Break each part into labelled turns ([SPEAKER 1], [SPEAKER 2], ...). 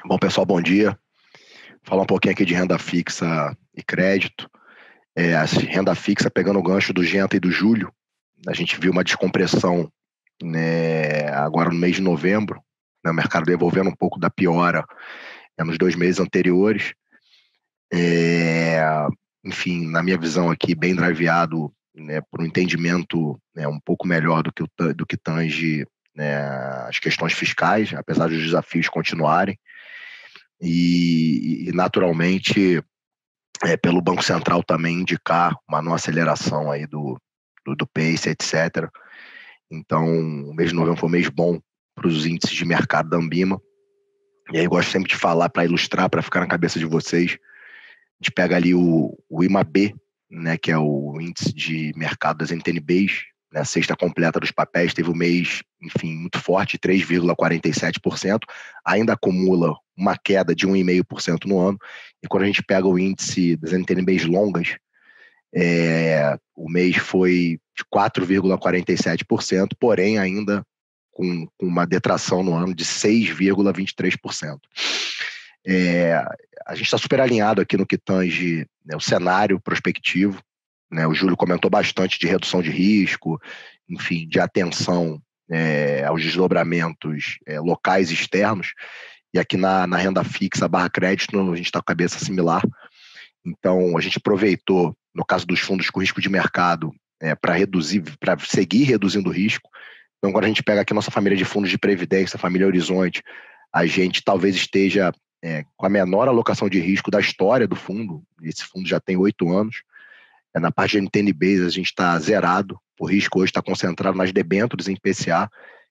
[SPEAKER 1] Bom, pessoal, bom dia. Falar um pouquinho aqui de renda fixa e crédito. A renda fixa, pegando o gancho do Genta e do Júlio, a gente viu uma descompressão, né, agora no mês de novembro, né, o mercado devolvendo um pouco da piora, nos 2 meses anteriores. É, Enfim, na minha visão aqui, bem driveado, né, por um entendimento, né, um pouco melhor do que tange, né, as questões fiscais, apesar dos desafios continuarem. E naturalmente, pelo Banco Central também indicar uma não aceleração aí do pace, etc. Então, o mês de novembro foi um mês bom para os índices de mercado da Ambima. E aí eu gosto sempre de falar para ilustrar, para ficar na cabeça de vocês. A gente pega ali o IMAB, né, que é o índice de mercado das NTNBs, né, a cesta completa dos papéis, teve um mês, enfim, muito forte, 3,47%, ainda acumula uma queda de 1,5% no ano. E quando a gente pega o índice das NTNBs longas, o mês foi de 4,47%, porém ainda com uma detração no ano de 6,23%. A gente está super alinhado aqui no que tange, né, o cenário prospectivo, né? O Júlio comentou bastante de redução de risco, enfim, de atenção aos desdobramentos locais e externos. E aqui na renda fixa barra crédito, a gente está com a cabeça similar. Então, a gente aproveitou, no caso dos fundos com risco de mercado, para seguir reduzindo o risco. Então, quando a gente pega aqui a nossa família de fundos de previdência, a família Horizonte, a gente talvez esteja com a menor alocação de risco da história do fundo. Esse fundo já tem 8 anos. Na parte de NTNBs, a gente está zerado. O risco hoje está concentrado nas debêntures em PCA,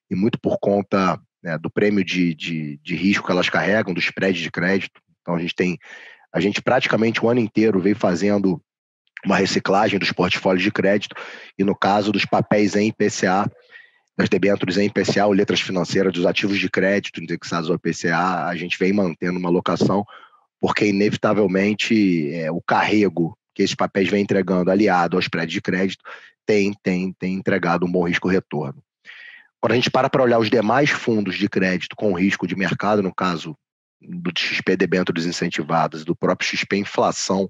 [SPEAKER 1] e muito por conta, né, do prêmio de risco que elas carregam, do spread de crédito. Então, a gente praticamente o ano inteiro veio fazendo uma reciclagem dos portfólios de crédito, e no caso dos papéis em IPCA, das debêntures em IPCA, ou letras financeiras dos ativos de crédito indexados ao IPCA, a gente vem mantendo uma alocação, porque inevitavelmente o carrego que esses papéis vêm entregando, aliado aos spreads de crédito, tem entregado um bom risco-retorno. Quando a gente para olhar os demais fundos de crédito com risco de mercado, no caso do XP debêntures incentivadas, do próprio XP inflação,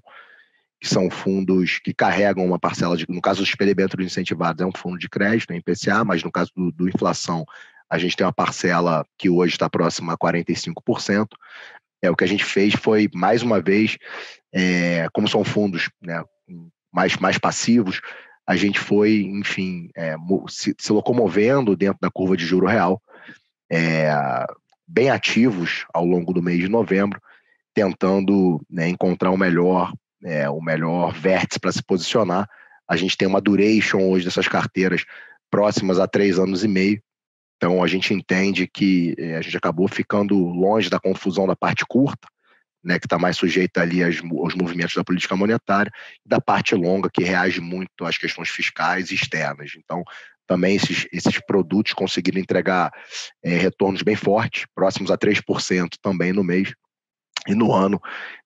[SPEAKER 1] que são fundos que carregam uma parcela no caso dos XP debêntures incentivados, é um fundo de crédito, em IPCA, mas no caso do inflação, a gente tem uma parcela que hoje está próxima a 45%. O que a gente fez foi, mais uma vez, como são fundos, né, mais passivos, a gente foi, enfim, se locomovendo dentro da curva de juro real, bem ativos ao longo do mês de novembro, tentando, né, encontrar o melhor vértice para se posicionar. A gente tem uma duration hoje dessas carteiras próximas a 3 anos e meio. Então, a gente entende que a gente acabou ficando longe da confusão da parte curta, né, que está mais sujeita ali aos movimentos da política monetária, e da parte longa, que reage muito às questões fiscais e externas. Então, também esses produtos conseguiram entregar retornos bem fortes, próximos a 3% também no mês, e no ano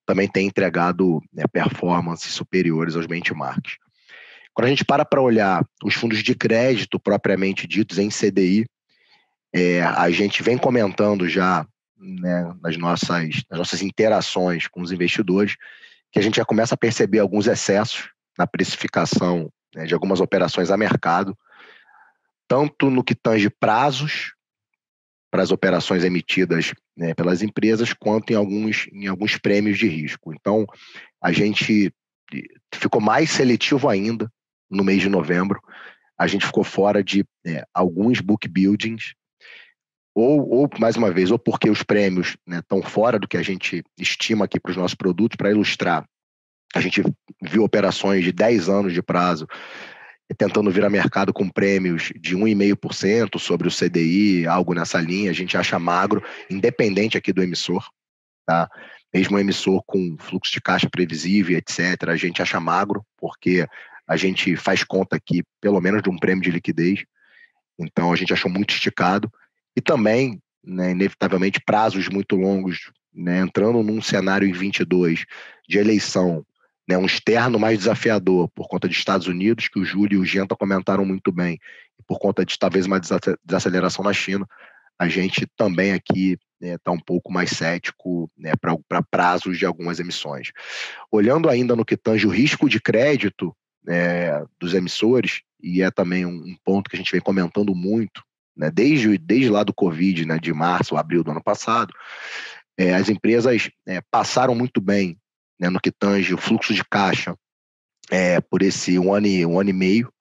[SPEAKER 1] também tem entregado, né, performances superiores aos benchmarks. Quando a gente para olhar os fundos de crédito propriamente ditos em CDI, a gente vem comentando já, né, nas nossas interações com os investidores, que a gente já começa a perceber alguns excessos na precificação, né, de algumas operações a mercado, tanto no que tange prazos para as operações emitidas, né, pelas empresas, quanto em alguns prêmios de risco. Então, a gente ficou mais seletivo ainda no mês de novembro. A gente ficou fora de alguns book buildings, ou mais uma vez, ou porque os prêmios, né, estão fora do que a gente estima aqui para os nossos produtos. Para ilustrar, a gente viu operações de 10 anos de prazo tentando vir a mercado com prêmios de 1,5% sobre o CDI, algo nessa linha. A gente acha magro, independente aqui do emissor, tá? Mesmo o emissor com fluxo de caixa previsível, etc., a gente acha magro, porque a gente faz conta aqui, pelo menos, de um prêmio de liquidez. Então, a gente achou muito esticado. E também, né, inevitavelmente, prazos muito longos, né, entrando num cenário em 22 de eleição, né, um externo mais desafiador por conta de Estados Unidos, que o Júlio e o Genta comentaram muito bem, e por conta de talvez uma desaceleração na China. A gente também aqui está um pouco mais cético, né, para prazos de algumas emissões. Olhando ainda no que tange o risco de crédito, dos emissores, e é também um ponto que a gente vem comentando muito, né, desde lá do Covid, né, de março, abril do ano passado, as empresas passaram muito bem, né, no que tange o fluxo de caixa por esse um ano e meio.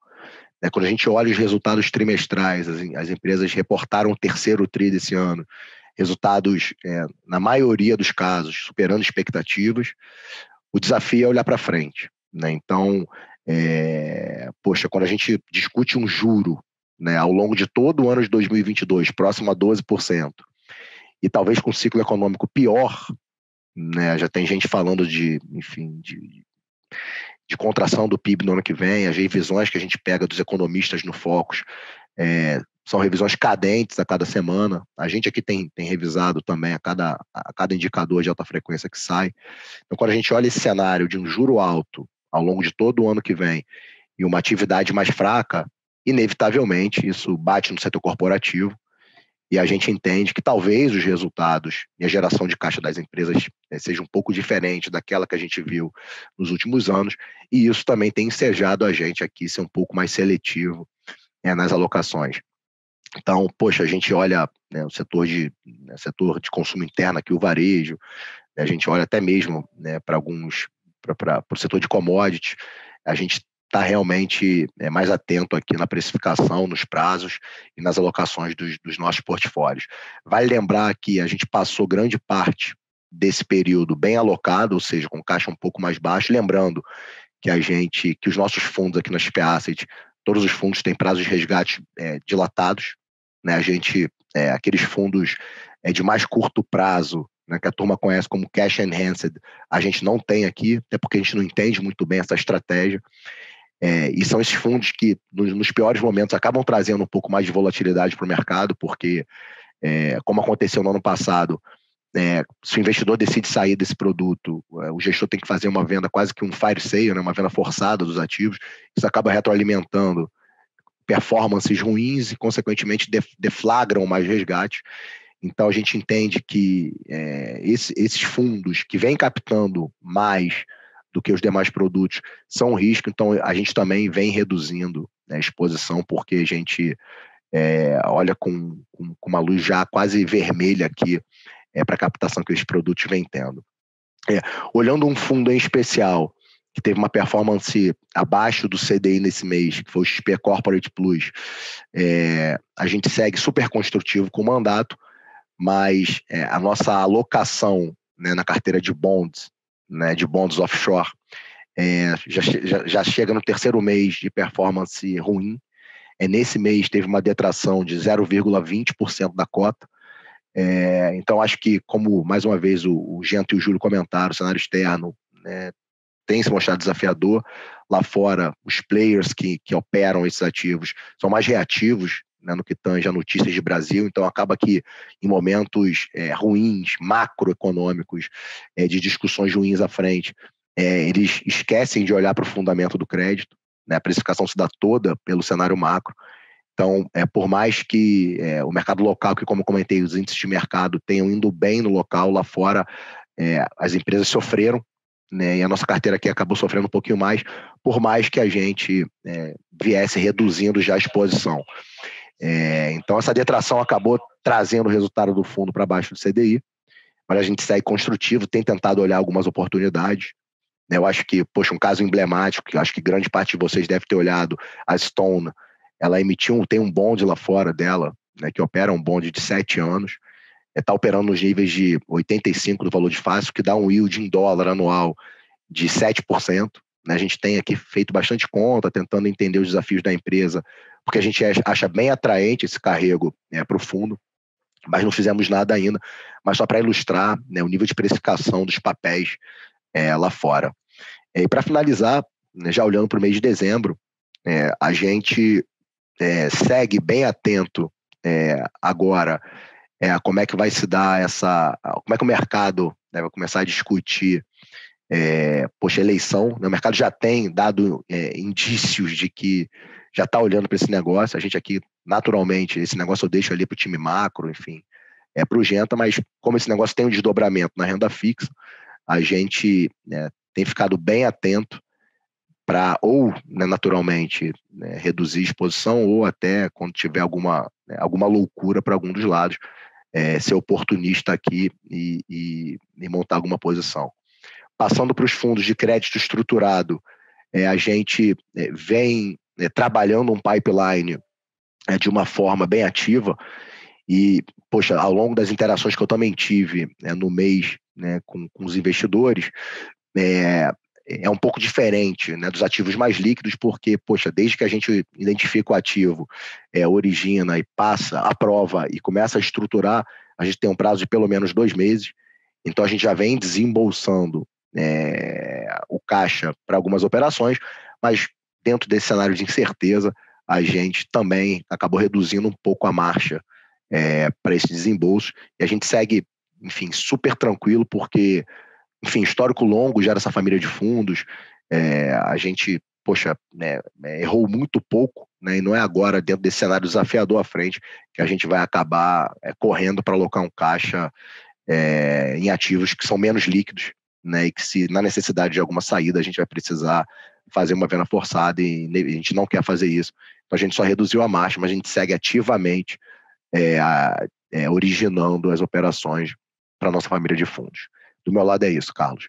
[SPEAKER 1] Né, quando a gente olha os resultados trimestrais, as empresas reportaram o terceiro TRI desse ano, resultados, na maioria dos casos, superando expectativas. O desafio é olhar para frente. Né? Então, quando a gente discute um juro, né, ao longo de todo o ano de 2022, próximo a 12%, e talvez com um ciclo econômico pior, né, já tem gente falando de contração do PIB no ano que vem, as revisões que a gente pega dos economistas no Focus são revisões cadentes a cada semana. A gente aqui tem revisado também a cada indicador de alta frequência que sai. Então, quando a gente olha esse cenário de um juro alto ao longo de todo o ano que vem e uma atividade mais fraca, inevitavelmente isso bate no setor corporativo, e a gente entende que talvez os resultados e a geração de caixa das empresas seja um pouco diferente daquela que a gente viu nos últimos anos, e isso também tem ensejado a gente aqui ser um pouco mais seletivo nas alocações. Então, a gente olha, né, o setor de consumo interno aqui, o varejo, né, a gente olha até mesmo, né, para o setor de commodities, a gente está realmente mais atento aqui na precificação, nos prazos e nas alocações dos nossos portfólios. Vale lembrar que a gente passou grande parte desse período bem alocado, ou seja, com caixa um pouco mais baixo, lembrando que os nossos fundos aqui na XP Asset, todos os fundos têm prazos de resgate dilatados, né? Aqueles fundos de mais curto prazo, né, que a turma conhece como cash enhanced, a gente não tem aqui, até porque a gente não entende muito bem essa estratégia. E são esses fundos que, nos piores momentos, acabam trazendo um pouco mais de volatilidade para o mercado, porque, como aconteceu no ano passado, se o investidor decide sair desse produto, o gestor tem que fazer uma venda quase que um fire sale, né, uma venda forçada dos ativos. Isso acaba retroalimentando performances ruins e, consequentemente, deflagram mais resgate. Então, a gente entende que esses fundos que vêm captando mais do que os demais produtos são um risco, então a gente também vem reduzindo, né, a exposição, porque a gente olha com uma luz já quase vermelha aqui para a captação que esses produtos vêm tendo. Olhando um fundo em especial, que teve uma performance abaixo do CDI nesse mês, que foi o XP Corporate Plus, a gente segue super construtivo com o mandato, mas a nossa alocação, né, na carteira de bonds, né, de bonds offshore, já chega no terceiro mês de performance ruim. Nesse mês teve uma detração de 0,20% da cota. Então, acho que, como mais uma vez o Gento e o Júlio comentaram, o cenário externo, né, tem se mostrado desafiador. Lá fora, os players que operam esses ativos são mais reativos, né, no que tange a notícias de Brasil, então acaba que em momentos ruins, macroeconômicos, de discussões ruins à frente, eles esquecem de olhar para o fundamento do crédito, né, a precificação se dá toda pelo cenário macro. Então, por mais que o mercado local, que como eu comentei, os índices de mercado tenham indo bem no local, lá fora as empresas sofreram, né, e a nossa carteira aqui acabou sofrendo um pouquinho mais, por mais que a gente viesse reduzindo já a exposição. Então, essa detração acabou trazendo o resultado do fundo para baixo do CDI, mas a gente segue construtivo, tem tentado olhar algumas oportunidades. Eu acho que, um caso emblemático, que acho que grande parte de vocês deve ter olhado, a Stone, ela tem um bonde lá fora dela, né, que opera um bonde de 7 anos, está operando nos níveis de 85 do valor de face, que dá um yield em dólar anual de 7%. Né? A gente tem aqui feito bastante conta, tentando entender os desafios da empresa, porque a gente acha bem atraente esse carrego para o fundo, mas não fizemos nada ainda, mas só para ilustrar, né, o nível de precificação dos papéis lá fora. E para finalizar, né, já olhando para o mês de dezembro, a gente segue bem atento agora como é que vai se dar como é que o mercado, né, vai começar a discutir eleição, né? O mercado já tem dado indícios de que já está olhando para esse negócio. A gente aqui, naturalmente, esse negócio eu deixo ali para o time macro, enfim, para o Genta, mas como esse negócio tem um desdobramento na renda fixa, a gente tem ficado bem atento para ou, né, naturalmente, né, reduzir a exposição ou até quando tiver alguma loucura para algum dos lados, ser oportunista aqui e montar alguma posição. Passando para os fundos de crédito estruturado, a gente vem trabalhando um pipeline de uma forma bem ativa e, poxa, ao longo das interações que eu também tive no mês, né, com os investidores, é um pouco diferente, né, dos ativos mais líquidos, porque, poxa, desde que a gente identifica o ativo, origina e passa, aprova e começa a estruturar, a gente tem um prazo de pelo menos 2 meses, então a gente já vem desembolsando o caixa para algumas operações, mas dentro desse cenário de incerteza, a gente também acabou reduzindo um pouco a marcha para esse desembolso, e a gente segue, enfim, super tranquilo, porque, enfim, histórico longo já dessa família de fundos, a gente, poxa, né, errou muito pouco, né, e não é agora, dentro desse cenário desafiador à frente, que a gente vai acabar correndo para alocar um caixa em ativos que são menos líquidos, né, e que se na necessidade de alguma saída a gente vai precisar fazer uma venda forçada e a gente não quer fazer isso. Então a gente só reduziu a marcha, mas a gente segue ativamente originando as operações para a nossa família de fundos. Do meu lado é isso, Carlos.